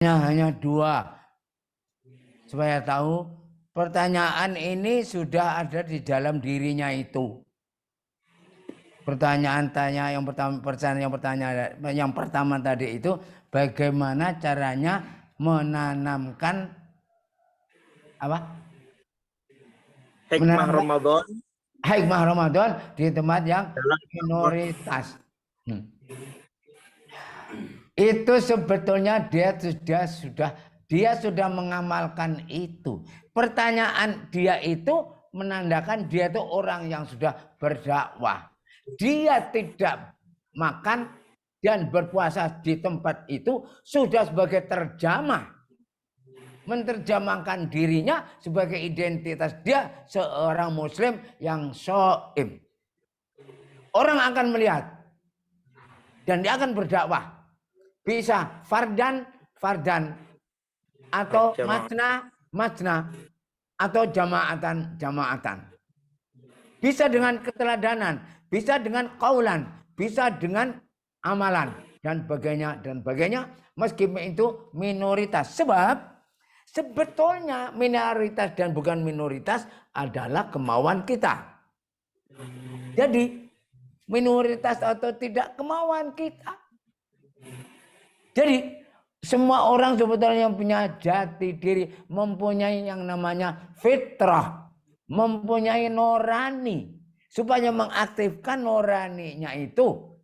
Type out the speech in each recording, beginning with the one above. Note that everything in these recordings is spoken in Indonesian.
Hanya dua. Supaya tahu, pertanyaan ini sudah ada di dalam dirinya itu. Pertanyaan yang pertama tadi itu bagaimana caranya menanamkan apa? Hikmah Ramadan. Hikmah Ramadan di tempat yang minoritas. Itu sebetulnya dia sudah mengamalkan itu. Pertanyaan dia itu menandakan dia itu orang yang sudah berdakwah. Dia tidak makan dan berpuasa di tempat itu sudah sebagai terjemah. Menerjemahkan dirinya sebagai identitas dia seorang muslim yang shaim. Orang akan melihat dan dia akan berdakwah. Bisa fardan atau majna atau jamaatan. Bisa dengan keteladanan, bisa dengan kaulan, bisa dengan amalan dan sebagainya meskipun itu minoritas. Sebab sebetulnya minoritas dan bukan minoritas adalah kemauan kita. Jadi minoritas atau tidak kemauan kita. Jadi semua orang sebetulnya yang punya jati diri, mempunyai yang namanya fitrah, mempunyai nurani, supaya mengaktifkan nuraninya itu.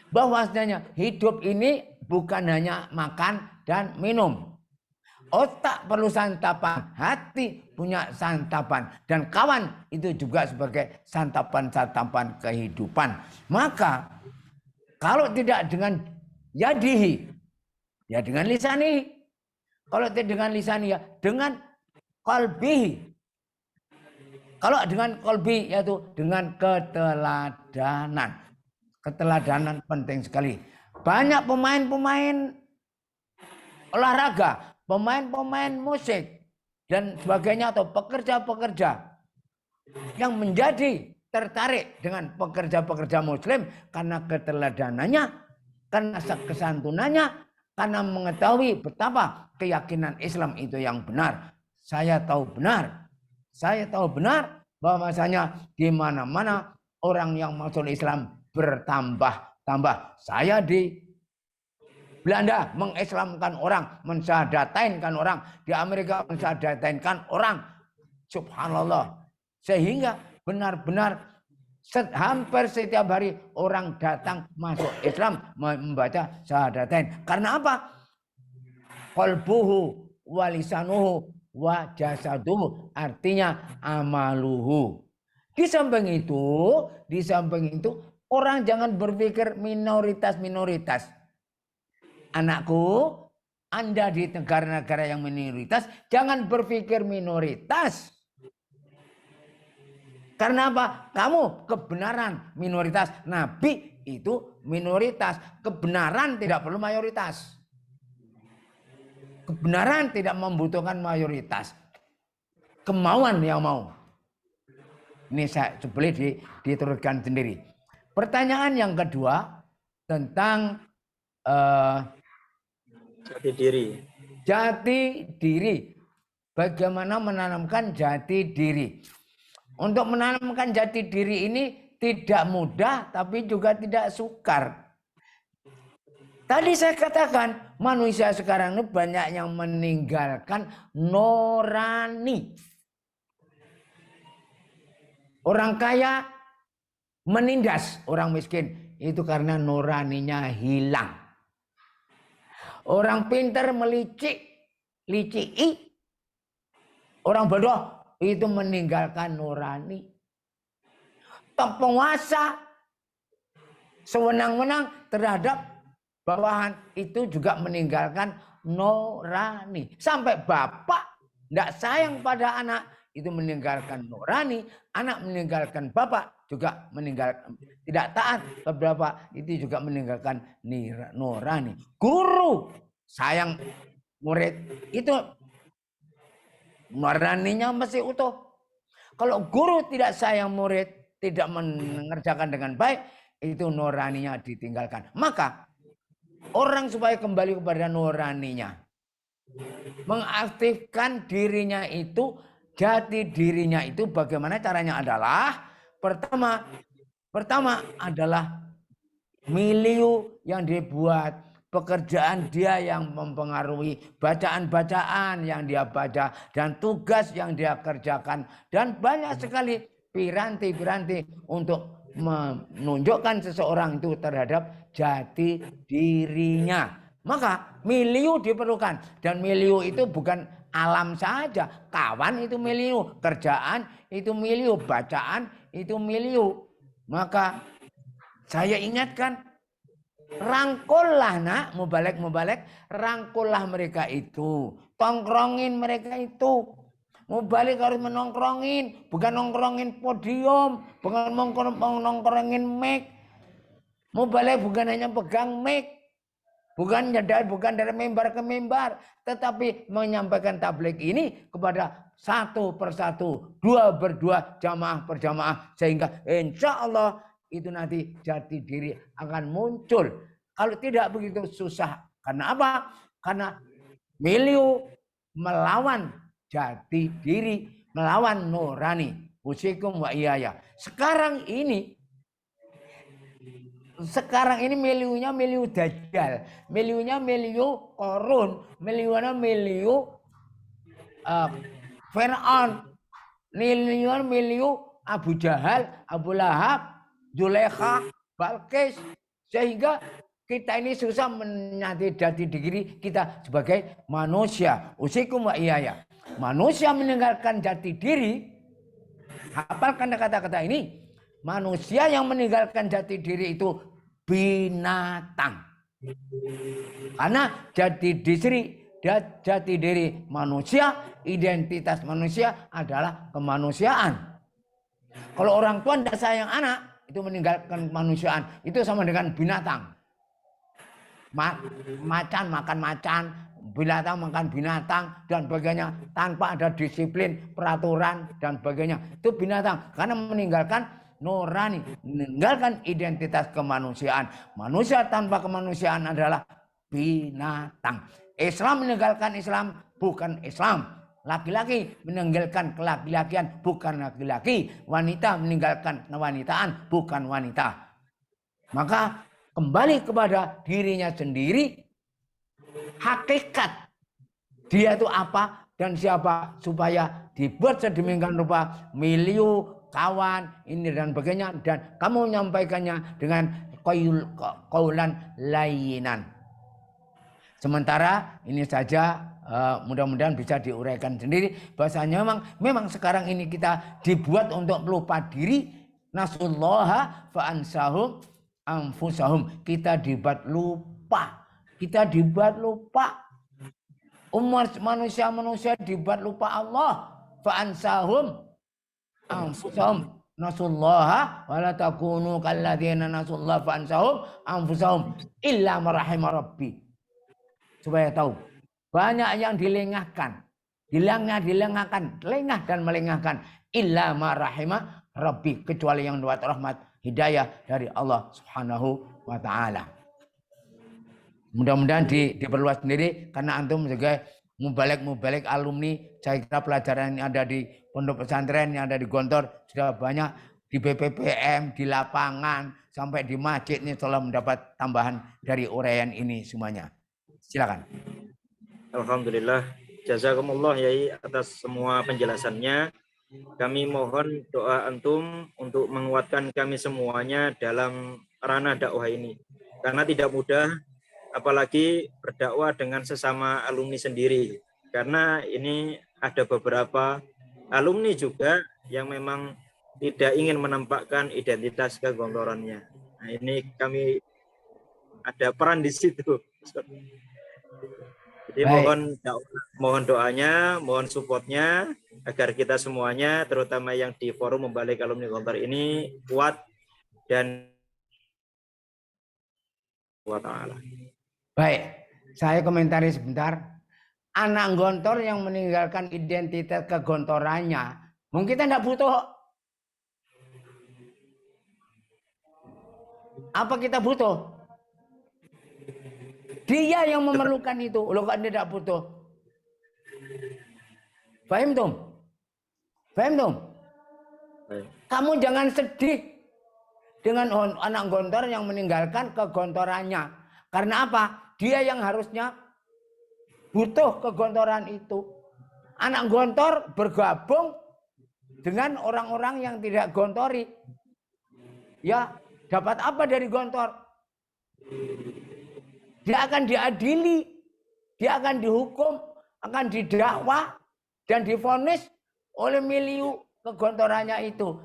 Bahwasanya hidup ini bukan hanya makan dan minum. Otak perlu santapan, hati punya santapan, dan kawan itu juga sebagai santapan kehidupan. Maka kalau tidak dengan yadihi, ya dengan lisani. Kalau tidak dengan lisani, ya dengan qalbihi. Kalau dengan qalbi, yaitu dengan keteladanan. Keteladanan penting sekali. Banyak pemain-pemain olahraga, pemain-pemain musik, dan sebagainya, atau pekerja-pekerja yang menjadi tertarik dengan pekerja-pekerja muslim karena keteladanannya, karena kesantunannya, karena mengetahui betapa keyakinan Islam itu yang benar. Saya tahu benar bahwasanya di mana-mana orang yang masuk Islam bertambah-tambah. Saya di Belanda mengislamkan orang, mensyahadatankan orang, di Amerika mensyahadatankan orang. Subhanallah. Sehingga benar-benar hampir setiap hari orang datang masuk Islam membaca syahadatain. Karena apa? Qalbuhu wa lisanuhu wa jasaduhu, artinya amaluhu. Di samping itu orang jangan berpikir minoritas. Anakku, Anda di negara-negara yang minoritas jangan berpikir minoritas. Karena apa? Kamu kebenaran minoritas. Nabi itu minoritas. Kebenaran tidak perlu mayoritas. Kebenaran tidak membutuhkan mayoritas. Kemauan yang mau. Ini saya boleh diturunkan sendiri. Pertanyaan yang kedua tentang jati diri. Bagaimana menanamkan jati diri? Untuk menanamkan jati diri ini tidak mudah, tapi juga tidak sukar. Tadi saya katakan, manusia sekarang ini banyak yang meninggalkan nurani. Orang kaya menindas orang miskin, itu karena nuraninya hilang. Orang pintar licik, orang bodoh itu meninggalkan nurani. Penguasa sewenang-wenang terhadap bawahan itu juga meninggalkan nurani. Sampai bapak tidak sayang pada anak itu meninggalkan nurani. Anak meninggalkan bapak juga meninggalkan, tidak taat beberapa itu juga meninggalkan nurani. Guru sayang murid itu nuraninya masih utuh. Kalau guru tidak sayang murid, tidak mengerjakan dengan baik, itu nuraninya ditinggalkan. Maka orang supaya kembali kepada nuraninya. Mengaktifkan dirinya itu, jati dirinya itu bagaimana caranya adalah pertama adalah milieu yang dibuat, pekerjaan dia yang mempengaruhi, bacaan-bacaan yang dia baca, dan tugas yang dia kerjakan, dan banyak sekali piranti-piranti untuk menunjukkan seseorang itu terhadap jati dirinya. Maka milieu diperlukan, dan milieu itu bukan alam saja, kawan itu milieu, kerjaan itu milieu, bacaan itu milieu. Maka saya ingatkan, rangkullah nak, mubalek, rangkullah mereka itu, tongkrongin mereka itu. Mubalek harus menongkrongin, bukan nongkrongin podium, bukan nongkrongin mic. Mubalek bukan hanya pegang mic, bukan dari mimbar ke mimbar, tetapi menyampaikan tabligh ini kepada satu persatu, dua berdua, jamaah berjamaah, sehingga insya Allah itu nanti jati diri akan muncul. Kalau tidak begitu susah. Karena apa? Karena milieu melawan jati diri, melawan nurani. Usikum wa iyaya. Sekarang ini miliunya miliu dajjal, miliunya miliu korun, miliunya miliu Fir'aun, miliunya miliu Abu Jahal, Abu Lahab, Zulekha, Balkis. Sehingga kita ini susah menyadari jati diri kita sebagai manusia. Usikum wa iyaya. Manusia meninggalkan jati diri. Hafalkan kata-kata ini. Manusia yang meninggalkan jati diri itu binatang. Karena jati diri manusia, identitas manusia adalah kemanusiaan. Kalau orang tua tidak sayang anak, itu meninggalkan kemanusiaan. Itu sama dengan binatang. Macan makan macan, binatang makan binatang, dan sebagainya. Tanpa ada disiplin, peraturan, dan sebagainya. Itu binatang. Karena meninggalkan nurani, meninggalkan identitas kemanusiaan. Manusia tanpa kemanusiaan adalah binatang. Islam meninggalkan Islam bukan Islam. Laki-laki meninggalkan kelaki-lakian bukan laki-laki. Wanita meninggalkan kewanitaan bukan wanita. Maka kembali kepada dirinya sendiri, hakikat dia itu apa dan siapa, supaya dibuat sedemikian rupa milieu, kawan, ini dan sebagainya, dan kamu menyampaikannya dengan qaulan layinan. Sementara ini saja, mudah-mudahan bisa diuraikan sendiri bahasanya memang sekarang ini kita dibuat untuk melupa diri. Nasullaha fa ansahum anfusahum. Kita dibuat lupa. Kita dibuat lupa. Umat manusia dibuat lupa Allah. Fa ansahum anfusahum. Nasullaha wa la takunu kalladzina nasullaha fa ansahum anfusahum illa marahima rabbi. Supaya tahu, banyak yang dilengahkan, lengah dan melengahkan, illa marahima rabbi, kecuali yang dapat rahmat hidayah dari Allah Subhanahu wa taala. Mudah-mudahan diperluas sendiri, karena antum sebagai mubalek alumni, saya kira pelajaran yang ada di pondok pesantren, yang ada di Gontor sudah banyak, di BPPM, di lapangan, sampai di masjid ini telah mendapat tambahan dari uraian ini semuanya. Silakan. Alhamdulillah, jazakumullah Yai atas semua penjelasannya. Kami mohon doa antum untuk menguatkan kami semuanya dalam ranah dakwah ini. Karena tidak mudah, apalagi berdakwah dengan sesama alumni sendiri. Karena ini ada beberapa alumni juga yang memang tidak ingin menampakkan identitas kegontorannya. Nah, ini kami ada peran di situ. Jadi mohon doanya, mohon supportnya agar kita semuanya, terutama yang di forum Mubalik Alumni Gontor ini kuat dan kuat Allah. Baik, saya komentari sebentar. Anak Gontor yang meninggalkan identitas kegontorannya, mungkin kita tidak butuh. Apa kita butuh? Dia yang memerlukan itu. Loh kan dia tidak butuh. Paham Tom? Paham Tom? Kamu jangan sedih dengan anak gontor yang meninggalkan kegontorannya. Karena apa? Dia yang harusnya butuh kegontoran itu. Anak gontor bergabung dengan orang-orang yang tidak gontori. Ya, dapat apa dari gontor? Dia akan diadili, dia akan dihukum, akan didakwa dan divonis oleh miliu kegontorannya itu.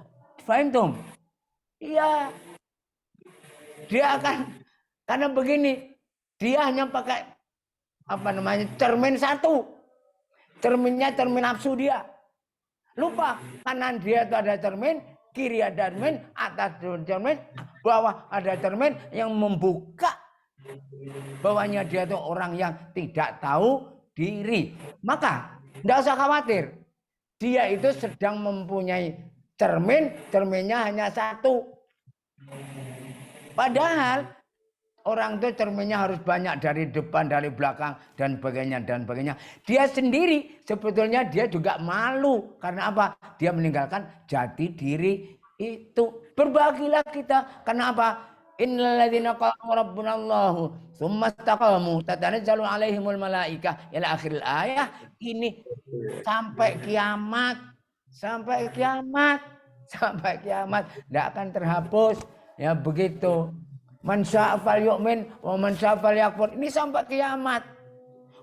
Paham Tom? Iya. Dia akan, karena begini, dia hanya pakai apa namanya cermin satu. Cerminnya cermin nafsu dia. Lupa kanan dia itu ada cermin, kiri ada cermin, atas cermin, bawah ada cermin yang membuka bahwanya dia itu orang yang tidak tahu diri. Maka tidak usah khawatir. Dia itu sedang mempunyai cermin, cerminnya hanya satu. Padahal orang itu cerminnya harus banyak dari depan, dari belakang, dan sebagainya, dan sebagainya. Dia sendiri sebetulnya dia juga malu. Karena apa? Dia meninggalkan jati diri itu. Berbahagialah kita. Karena apa? Innal ladzina qalu rabbunallahu tsumma istaqamu tatanazzalu alaihimul malaikah ila akhiril ayah. Ini sampai kiamat. Sampai kiamat. Sampai kiamat. Tidak akan terhapus. Ya begitu. Man syaa falyu'min wa man syaa falyakfur. Ini sampai kiamat.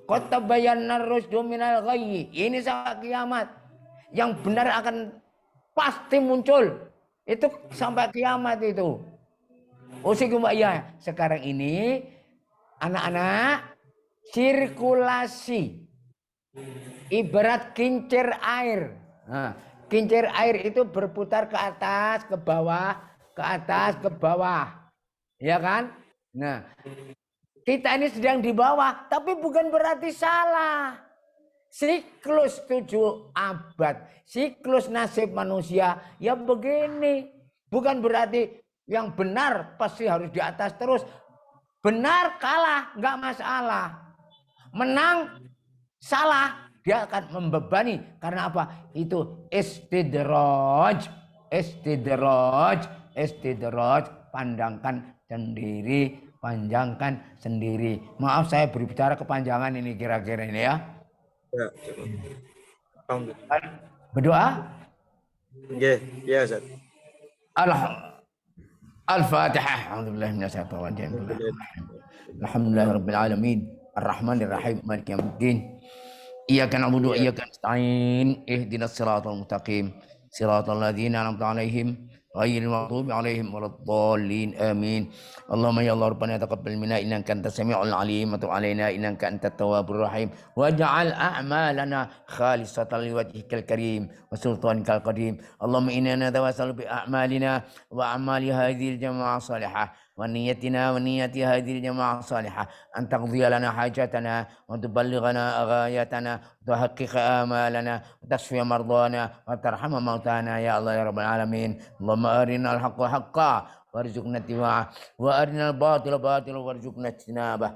Qad tabayyana ar-rusydu minal ghayyi. Ini sampai kiamat. Yang benar akan pasti muncul. Itu sampai kiamat itu. Usikum ya. Sekarang ini anak-anak sirkulasi ibarat kincir air. Nah, kincir air itu berputar ke atas, ke bawah, ke atas, ke bawah. Ya kan? Nah, kita ini sedang di bawah, tapi bukan berarti salah. Siklus 7 abad, siklus nasib manusia, ya begini. Bukan berarti yang benar pasti harus di atas terus. Benar kalah, nggak masalah. Menang, salah, dia akan membebani. Karena apa? Itu istidraj, istidraj, istidraj, pandangkan sendiri, panjangkan sendiri. Maaf saya berbicara kepanjangan ini kira-kira ini ya. Ya. Berdoa? Ya, Ustaz. Al-Fatihah. A'udzubillahi minasyaitonir rajim. Alhamdulillahirabbil alamin. Arrahmanir rahim. Maliki yaumiddin. Iyyaka na'budu wa iyyaka nasta'in. Ihdinas siratal mustaqim. Siratal ladzina an'amta 'alaihim ghairil maghdubi 'alaihim waladdallin. Amin. Allahumma ya Allah rabbana taqabbal minna innaka antas samiul 'alim wa tub 'alaina innaka antat tawwabur rahim. Waj'al a'malana khalisatan liwajhikal karim wa sultanikal qadim. Allahumma inna natawassalu bi a'malina wa a'mali hadhil jamaah salihah ونيتنا ونية هذه الجماعة الصالحة أن تقضي لنا حاجتنا وتبلغنا غايتنا وتحقق آمالنا وتشفي مرضانا وترحم موتانا يا الله يا رب العالمين. اللهم أرنا الحق حقا وارزقنا اتباعه وأرنا الباطل باطلا وارزقنا اجتنابه.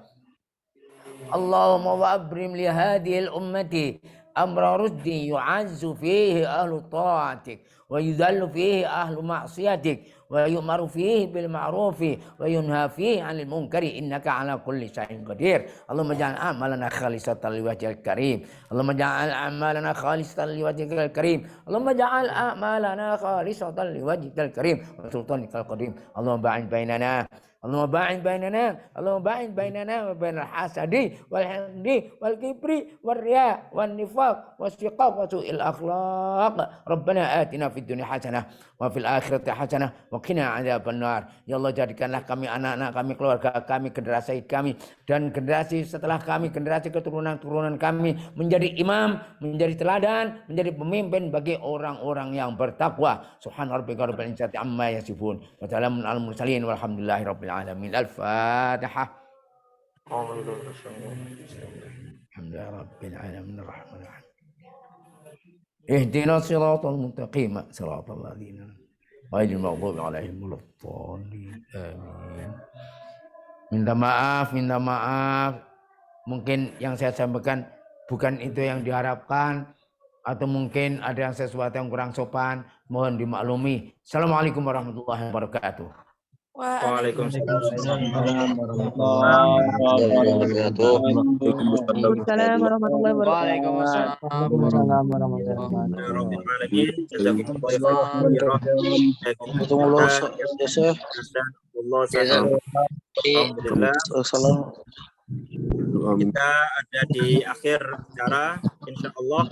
اللهم وأبرم لهذه الأمة أمر رشد يعز فيه أهل طاعتك ويذل فيه أهل معصيتك ويؤمر فيه بالمعروف وينهى فيه عن المنكر إنك على كل شيء قدير. اللهم اجعل أعمالنا خالصة لوجهك الكريم. اللهم اجعل أعمالنا خالصة لوجهك الكريم. اللهم اجعل أعمالنا خالصة لوجهك الكريم وسلطانك القديم. اللهم باعد بيننا اللهم باعد بيننا اللهم باعد بيننا وبين الحسد والحقد والكبر والرياء والنفاق والشقاق وسوء الأخلاق. ربنا آتنا في الدنيا حسنة وفي الآخرة حسنة وقنا عذاب النار. Ya Allah, jadikanlah kami, anak-anak kami, keluarga kami, generasi kami dan generasi setelah kami, generasi keturunan-keturunan kami menjadi imam, menjadi teladan, menjadi pemimpin bagi orang-orang yang bertakwa. Subhana rabbika rabbil izzati amma yasifun wa salamun alal mursalin walhamdulillahi rabbil alamin. Al-Fatihah. Alhamdulillahi rabbil alamin arrahmanir rahim. Ihdinas siratal mustaqim siratal ladzina ghairil maghdubi alaihim waladdallin. Amin. Minta maaf. Mungkin yang saya sampaikan bukan itu yang diharapkan, atau mungkin ada yang sesuatu yang kurang sopan, mohon dimaklumi. Assalamualaikum warahmatullahi wabarakatuh. Waalaikumsalam Waalaikumsalam warahmatullahi wabarakatuh. Waalaikumsalam warahmatullahi Alhamdulillah, kita ada di akhir acara. Insya Allah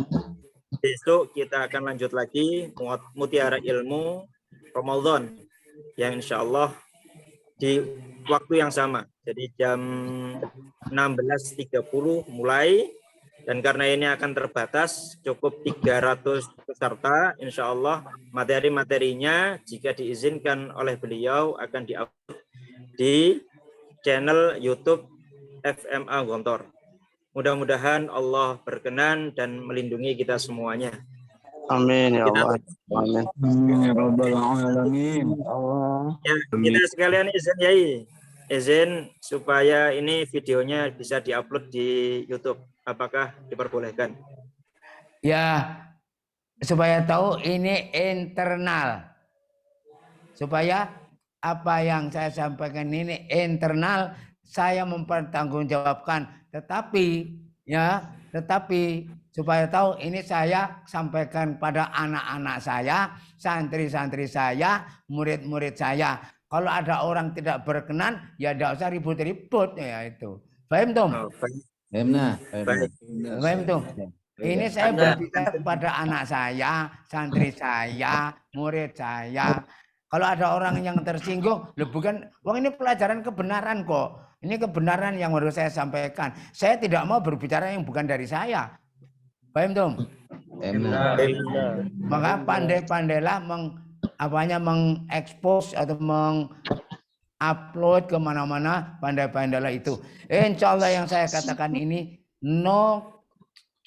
besok kita akan lanjut lagi Mutiara Ilmu Ramadan yang insya Allah di waktu yang sama. Jadi jam 16.30 mulai, dan karena ini akan terbatas cukup 300 peserta, insya Allah materi-materinya jika diizinkan oleh beliau akan di-upload di channel YouTube FMA Gontor. Mudah-mudahan Allah berkenan dan melindungi kita semuanya. Amin ya Allah. Amin. Ya Rabbal Alamin. Allah. Ya, kita sekalian izin Yai. Izin supaya ini videonya bisa diupload di YouTube. Apakah diperbolehkan? Ya, supaya tahu ini internal. Supaya apa yang saya sampaikan ini internal, saya mempertanggungjawabkan. Tetapi supaya tahu ini saya sampaikan pada anak-anak saya, santri-santri saya, murid-murid saya. Kalau ada orang tidak berkenan, ya tidak usah ribut-ribut ya itu. Paham Tom? Paham Tom? Ini saya berbicara kepada anak saya, santri saya, murid saya. Kalau ada orang yang tersinggung, bukan, wong ini pelajaran kebenaran kok. Ini kebenaran yang harus saya sampaikan. Saya tidak mau berbicara yang bukan dari saya. Paham Tom? Maka pandai-pandailah mengekspos atau mengupload kemana-mana, pandai-pandailah itu. Insya Allah yang saya katakan ini no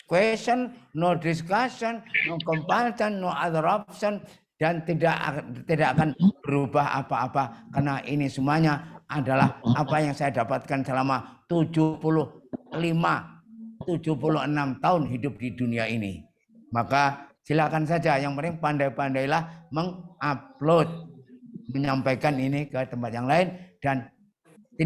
question, no discussion, no comparison, no other option, dan tidak akan berubah apa-apa, karena ini semuanya adalah apa yang saya dapatkan selama 76 tahun hidup di dunia ini. Maka silakan saja, yang penting pandai-pandailah mengupload, menyampaikan ini ke tempat yang lain, dan